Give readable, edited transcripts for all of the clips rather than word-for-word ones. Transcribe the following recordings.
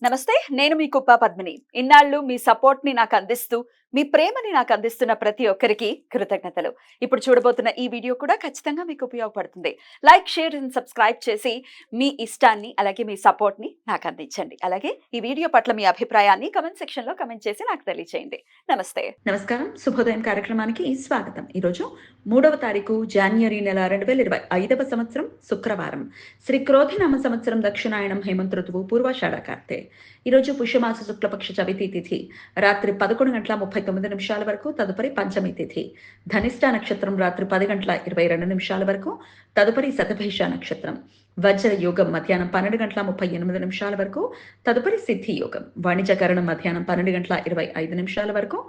నమస్తే. నేను మీ కుప్ప పద్మిని. ఇన్నాళ్ళు మీ సపోర్ట్‌ని నాకందిస్తూ, మీ ప్రేమని నాకందిస్తున్న ప్రతి ఒక్కరికి కృతజ్ఞతలు. ఇప్పుడు చూడబోతున్న ఈ వీడియో కూడా ఖచ్చితంగా మీకు ఉపయోగపడుతుంది. లైక్, షేర్ అండ్ సబ్స్క్రైబ్ చేసి మీ ఇష్టాన్ని, అలాగే మీ సపోర్ట్‌ని నాకందించండి. అలాగే ఈ వీడియో పట్ల మీ అభిప్రాయాన్ని కామెంట్ సెక్షన్‌లో కామెంట్ చేసి నాకు తెలియచేయండి. నమస్తే. నమస్కారం. శుభోదయం కార్యక్రమానికి స్వాగతం. ఈరోజు 3వ తారీఖు జాన్వరి నెల 2025వ సంవత్సరం శుక్రవారం. శ్రీ క్రోధినామ సంవత్సరం దక్షిణాయనం హేమంత ఋతువు పూర్వాషాఢ కార్తె. ఈరోజు పుష్యమాస శుక్లపక్ష చవితి తిథి రాత్రి 11:39 వరకు, తదుపరి పంచమి తిథి. ధనిష్ట నక్షత్రం రాత్రి 10:22 వరకు, తదుపరి శతభిష నక్షత్రం. వజ్ర యోగం మధ్యాహ్నం 12:38 వరకు, తదుపరి సిద్ధి యోగం. వాణిజ్యకరణం మధ్యాహ్నం 12:25 వరకు,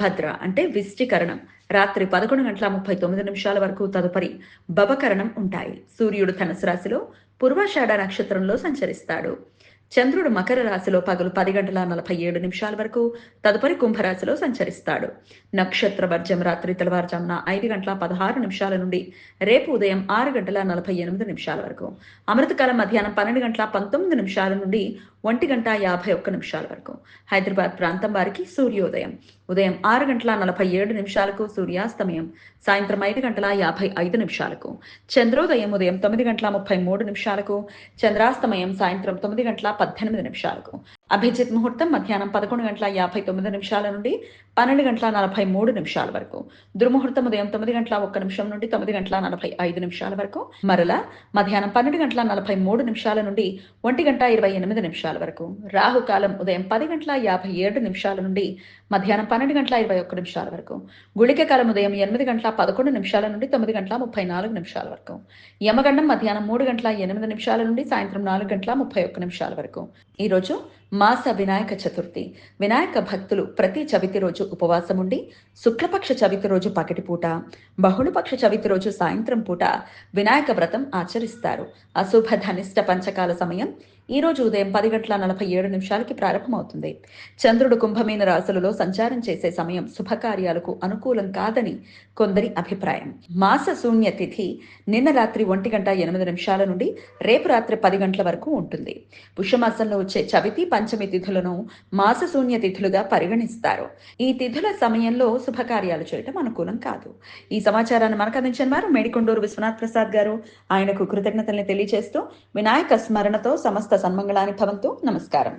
భద్ర అంటే విష్టికరణం రాత్రి 11:39 వరకు, తదుపరి భవకరణం ఉంటాయి. సూర్యుడు ధనుసు రాశిలో పూర్వాషాఢ నక్షత్రంలో సంచరిస్తాడు. చంద్రుడు మకర రాశిలో పగలు 10:47 వరకు, తదుపరి కుంభరాశిలో సంచరిస్తాడు. నక్షత్ర వర్జం రాత్రి తెల్లవారుజామున 5:16 నుండి రేపు ఉదయం 6:48 వరకు. అమృతకాలం మధ్యాహ్నం 12:19 నుండి 1:51 వరకు. హైదరాబాద్ ప్రాంతం వారికి సూర్యోదయం ఉదయం 6:47 సూర్యాస్తమయం సాయంత్రం 5:55. చంద్రోదయం ఉదయం 9:33 చంద్రాస్తమయం సాయంత్రం 9:18. అభిజిత్ ముహూర్తం మధ్యాహ్నం 11:59 నుండి 12:43 వరకు. దుర్ముహూర్తం ఉదయం 9:01 నుండి 9:45 వరకు. మరలా మధ్యాహ్నం 12:43 నుండి 1:28 వరకు. రాహుకాలం ఉదయం 10:57 నుండి మధ్యాహ్నం 12:21 వరకు. గుళిక కాలం ఉదయం 8:11 నుండి 9:34 వరకు. యమగండం మధ్యాహ్నం 3:08 నుండి సాయంత్రం 4:31 వరకు. ఈరోజు మాస వినాయక చతుర్థి. వినాయక భక్తులు ప్రతి చవితి రోజు ఉపవాసం ఉండి శుక్లపక్ష చవితి రోజు పగటిపూట, బహుళపక్ష చవితి రోజు సాయంత్రం పూట వినాయక వ్రతం ఆచరిస్తారు. అశుభ ధనిష్ట పంచకాల సమయం ఈ రోజు ఉదయం 10:47 ప్రారంభమవుతుంది. చంద్రుడు కుంభమీన రాశులలో సంచారం చేసే సమయం శుభకార్యాలకు అనుకూలం కాదని కొందరి అభిప్రాయం. మాస శూన్య తిథి నిన్న రాత్రి 1:08 నుండి రేపు రాత్రి 10 గంటల వరకు ఉంటుంది. పుష్యమాసంలో వచ్చే చవితి, పంచమి తిథులను మాస శూన్య తిథులుగా పరిగణిస్తారు. ఈ తిథుల సమయంలో శుభకార్యాలు చేయటం అనుకూలం కాదు. ఈ సమాచారాన్ని మనకు అందించిన వారు మేడికొండూరు విశ్వనాథ్ ప్రసాద్ గారు. ఆయనకు కృతజ్ఞతల్ని తెలియజేస్తూ వినాయక స్మరణతో సమస్త సన్మంగళాని భవంతు. నమస్కారం.